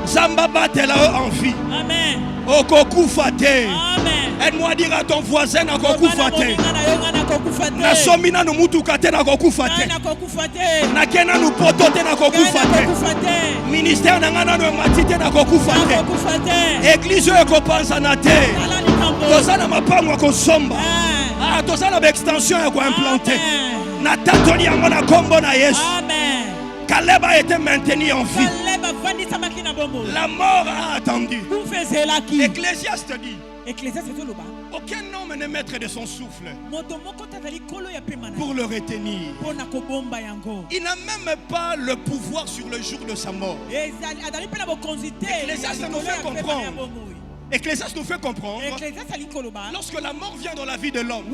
Zamba batela en vie. Amen. Okokufate. Aide-moi à dire à ton voisin Okokufate. Na somina no mutukate na kokufate. Na kena no potote na kokufate. Ministère na ngana no matite na kokufate. Église ko panza na te. Tozana mapango ko somba. Ah tozana ba extension ko implanter. Na tatoli yango na kombo na Yesu. Amen. Caleb a été maintenu en vie. La mort a attendu. Ecclésiaste dit, aucun homme n'est maître de son souffle pour le retenir. Il n'a même pas le pouvoir sur le jour de sa mort. Ecclésiaste nous fait comprendre. Ecclésiaste nous fait comprendre, lorsque la mort vient dans la vie de l'homme,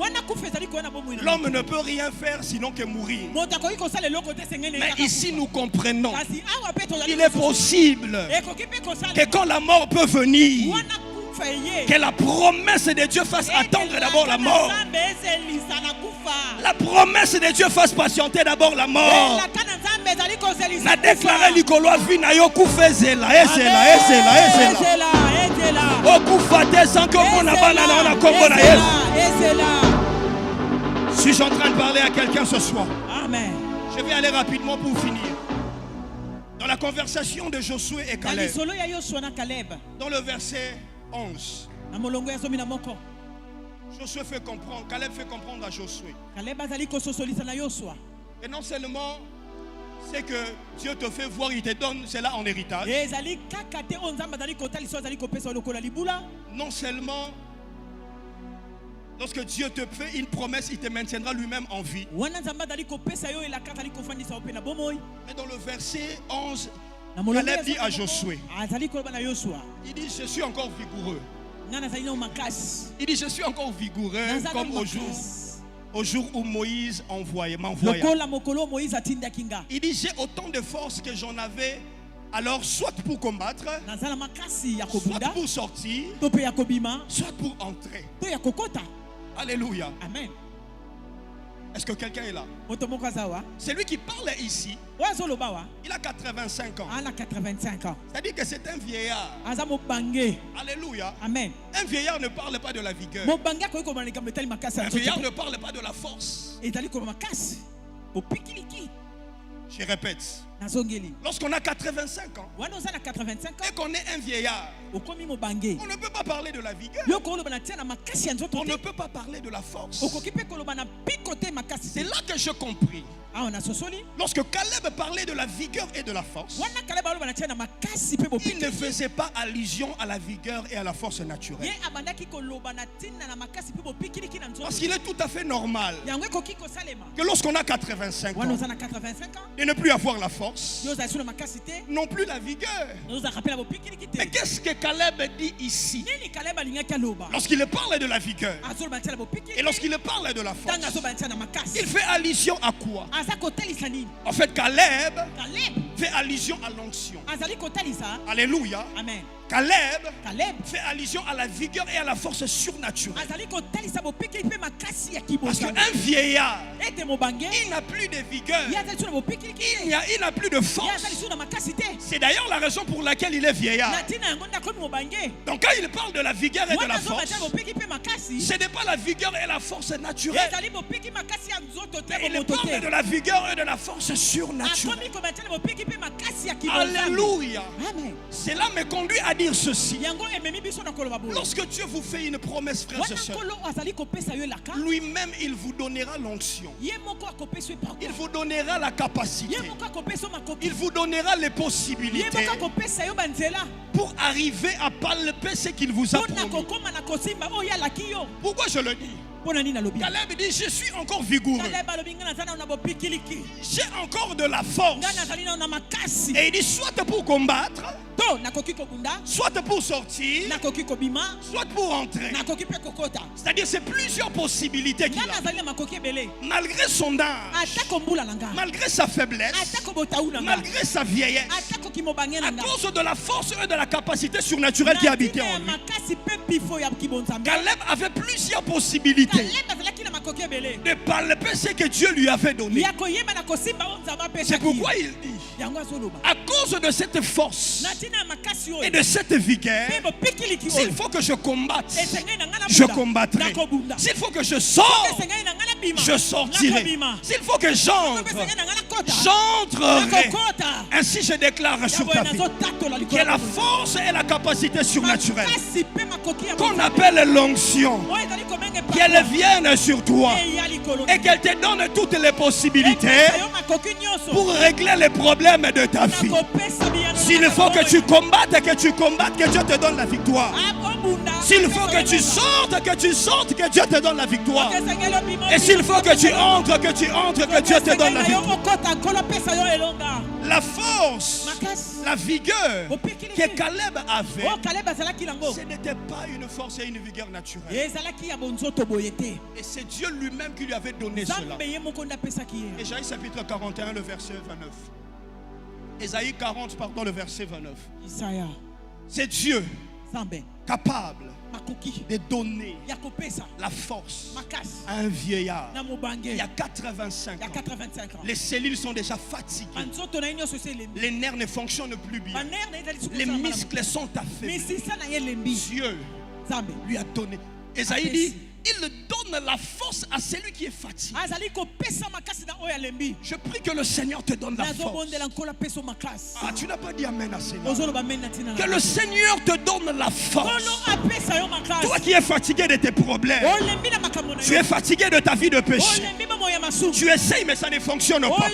l'homme ne peut rien faire sinon que mourir. Mais ici nous comprenons, il est possible que quand la mort peut venir, que la promesse de Dieu fasse attendre d'abord la mort. La promesse de Dieu fasse patienter d'abord la mort. Na déclaré likolo vina yo kufezela ezela. Okufate sans que mon abana na kombo na Yesu. Suis-je en train de parler à quelqu'un ce soir? Amen. Je vais aller rapidement pour finir. Dans la conversation de Josué et Caleb, dans le verset 11, Josué fait comprendre, Caleb fait comprendre à Josué. Et non seulement C'est que Dieu te fait voir, il te donne cela en héritage. Non seulement lorsque Dieu te fait une promesse, il te maintiendra lui-même en vie. Mais dans le verset 11, Caleb dit à Josué, il dit, je suis encore vigoureux. Il dit, je suis encore vigoureux comme au jour où Moïse m'envoya. Il dit, j'ai autant de force que j'en avais alors, soit pour combattre, soit pour sortir, soit pour entrer. Alléluia. Amen. Est-ce que quelqu'un est là? C'est lui qui parle ici. Il a 85 ans. C'est-à-dire que c'est un vieillard. Alléluia. Amen. Un vieillard ne parle pas de la vigueur. Un vieillard ne parle pas de la force. Je répète. Lorsqu'on a 85 ans et qu'on est un vieillard, on ne peut pas parler de la vigueur. On ne peut pas parler de la force. C'est là que je compris. Lorsque Caleb parlait de la vigueur et de la force, il ne faisait pas allusion à la vigueur et à la force naturelle. Parce qu'il est tout à fait normal que lorsqu'on a 85 ans, de ne plus avoir la force, non plus la vigueur. Mais qu'est-ce que Caleb dit ici? Lorsqu'il parle de la vigueur et lorsqu'il parle de la force, il fait allusion à quoi? En fait, Caleb fait allusion à l'onction. Alléluia. Amen. Caleb fait allusion à la vigueur et à la force surnaturelle. Parce qu'un vieillard, il n'a plus de vigueur, il n'a plus de force. C'est d'ailleurs la raison pour laquelle il est vieillard. Donc quand il parle de la vigueur et de la force, ce n'est pas la vigueur et la force naturelle, mais il parle de la vigueur et de la force surnaturelle. Alléluia. Cela me conduit à dire ceci. Lorsque Dieu vous fait une promesse, frères et sœurs, lui-même il vous donnera l'onction. Il vous donnera la capacité. Il vous donnera les possibilités pour arriver à palper ce qu'il vous a promis. Pourquoi je le dis? Caleb dit, je suis encore vigoureux. J'ai encore de la force. Et il dit, soit pour combattre, soit pour sortir, soit pour entrer. C'est-à-dire c'est plusieurs possibilités qu'il a. Malgré son âge, malgré sa faiblesse, malgré sa vieillesse, à cause de la force et de la capacité surnaturelle qui habitait en lui, Caleb avait plusieurs possibilités de palper ce que Dieu lui avait donné. C'est pourquoi il dit, à cause de cette force et de cette vigueur, s'il faut que je combatte, je combattrai. S'il faut que je sorte, je sortirai. S'il faut que j'entrerai. Ainsi je déclare sur ta vie que la force et la capacité surnaturelle qu'on appelle l'onction, qu'elle vienne sur toi et qu'elle te donne toutes les possibilités pour régler les problèmes de ta vie. S'il faut que tu combattes, que Dieu te donne la victoire. S'il faut que tu sortes, que Dieu te donne la victoire. Et s'il faut que tu entres, que Dieu te donne la victoire. La force, la vigueur que Caleb avait, ce n'était pas une force et une vigueur naturelle. Et c'est Dieu lui-même qui lui avait donné cela. Ésaïe chapitre 41, le verset 29. Ésaïe 40, pardon, le verset 29. C'est Dieu capable de donner la force à un vieillard. Il y a 85 ans. Les cellules sont déjà fatiguées. Les nerfs ne fonctionnent plus bien. Les muscles sont affaiblis. Dieu lui a donné. Ésaïe dit, il donne la force à celui qui est fatigué. Je prie que le Seigneur te donne la force. Ah, tu n'as pas dit amen à cela. Que le Seigneur te donne la force. Toi qui es fatigué de tes problèmes, tu es fatigué de ta vie de péché, Tu essayes, mais ça ne fonctionne pas.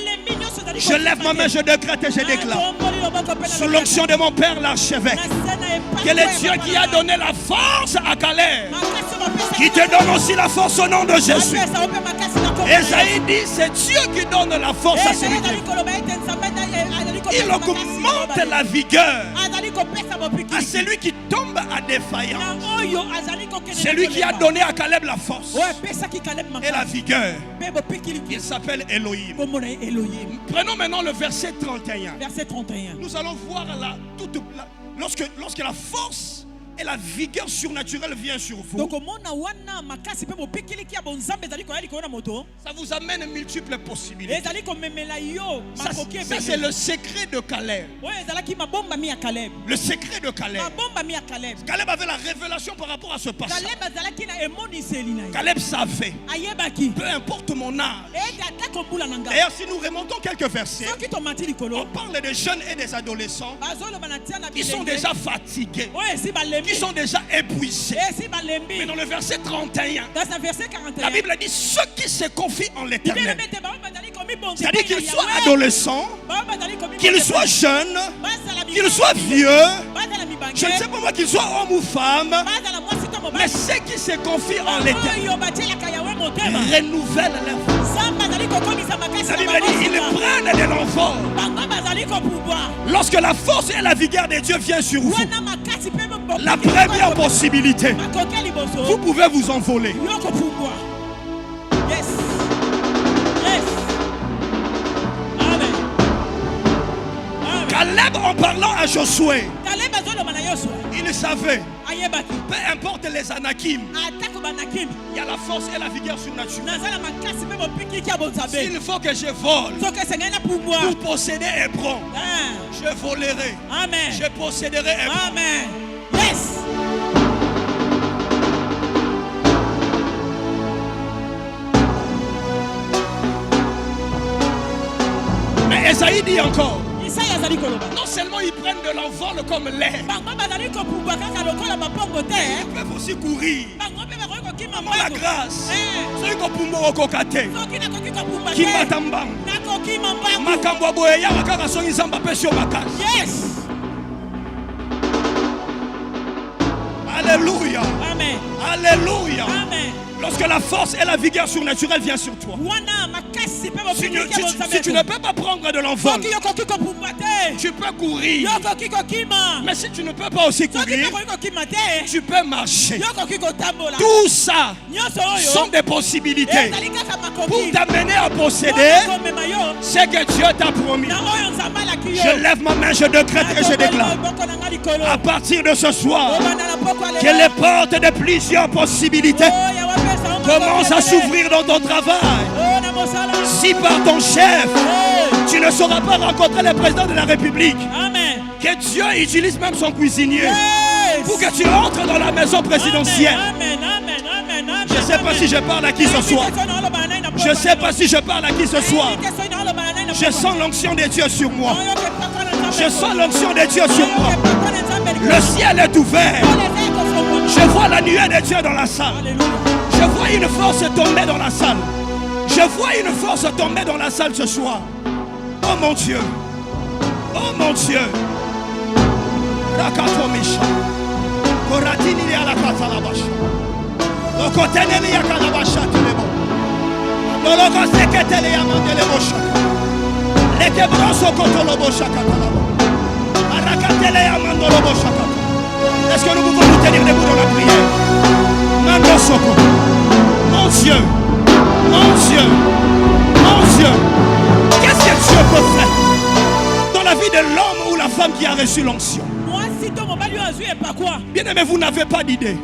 Je lève ma main, je décrète et je déclare. Sous l'onction de mon père, l'archevêque, que le Dieu qui a donné la force à Caleb, qui te donne aussi la force au nom de Jésus. Esaïe dit, c'est Dieu qui donne la force à celui qui il augmente la vigueur à celui qui tombe à défaillance. Celui qui a donné à Caleb la force et la vigueur, il s'appelle Elohim. Prenons maintenant le verset 31. Nous allons voir lorsque la force et la vigueur surnaturelle vient sur vous. Ça vous amène multiples possibilités. Ça c'est le secret de Caleb. Le secret de Caleb. Caleb avait la révélation par rapport à ce passage. Caleb savait, peu importe mon âge. D'ailleurs, si nous remontons quelques versets, on parle des jeunes et des adolescents qui sont déjà fatigués, qui sont déjà épuisés. Mais dans le verset 31, la Bible dit ceux qui se confient en l'Éternel. C'est-à-dire qu'ils soient adolescents, qu'ils soient jeunes, qu'ils soient vieux, je ne sais pas moi qu'ils soient hommes ou femmes, mais ceux qui se confient en l'Éternel renouvellent leur force. La Bible dit ils prennent de l'enfant. Lorsque la force et la vigueur de Dieu viennent sur vous, la première possibilité, vous pouvez vous envoler. Yes. Yes. Amen. Caleb, en parlant à Josué, il savait, peu importe les Anakim, il y a la force et la vigueur surnaturelle. S'il faut que je vole pour posséder Hébron, je volerai. Amen. Je posséderai Hébron. Amen. Yes. Mais Esaïe dit encore, non seulement ils prennent de l'envol comme l'air, ils peuvent aussi courir. Maman la grâce, ceux qui ont kokate, qui m'attendent, yes. Alléluia. Amen. Alléluia. Amen. Lorsque la force et la vigueur surnaturelle viennent sur toi, si tu ne peux pas prendre de l'envol, tu peux courir. Mais si tu ne peux pas aussi courir, tu peux marcher. Tout ça sont des possibilités pour t'amener à posséder ce que Dieu t'a promis. Je lève ma main, je décrète et je déclare, à partir de ce soir, que les portes de plusieurs possibilités commencent à s'ouvrir dans ton travail. Si par ton chef, tu ne sauras pas rencontrer le président de la République, Amen. Que Dieu utilise même son cuisinier pour que tu entres dans la maison présidentielle. Je ne sais pas si je parle à qui ce soir. Je ne sais pas si je parle à qui ce soir. Je sens l'onction de Dieu sur moi. Je sens l'onction de Dieu sur moi. Le ciel est ouvert. Je vois la nuée de Dieu dans la salle. Je vois une force tomber dans la salle. Je vois une force tomber dans la salle ce soir. Oh mon Dieu. Oh mon Dieu. Rakatomisha. Koratini ya la katalabasha. Okoteneli ya kalabasha telebo. Noloko seketele ya mandelebo shaka. Lekebroso kotolobo shaka talabo. Arakatele ya mandolobo shaka. Est-ce que nous pouvons nous tenir debout dans la prière? Mandosoko. Mon Dieu. Mon Dieu. Mon Dieu. Qu'est-ce que Dieu peut faire dans la vie de l'homme ou la femme qui a reçu l'onction? Bien aimé, vous n'avez pas d'idée.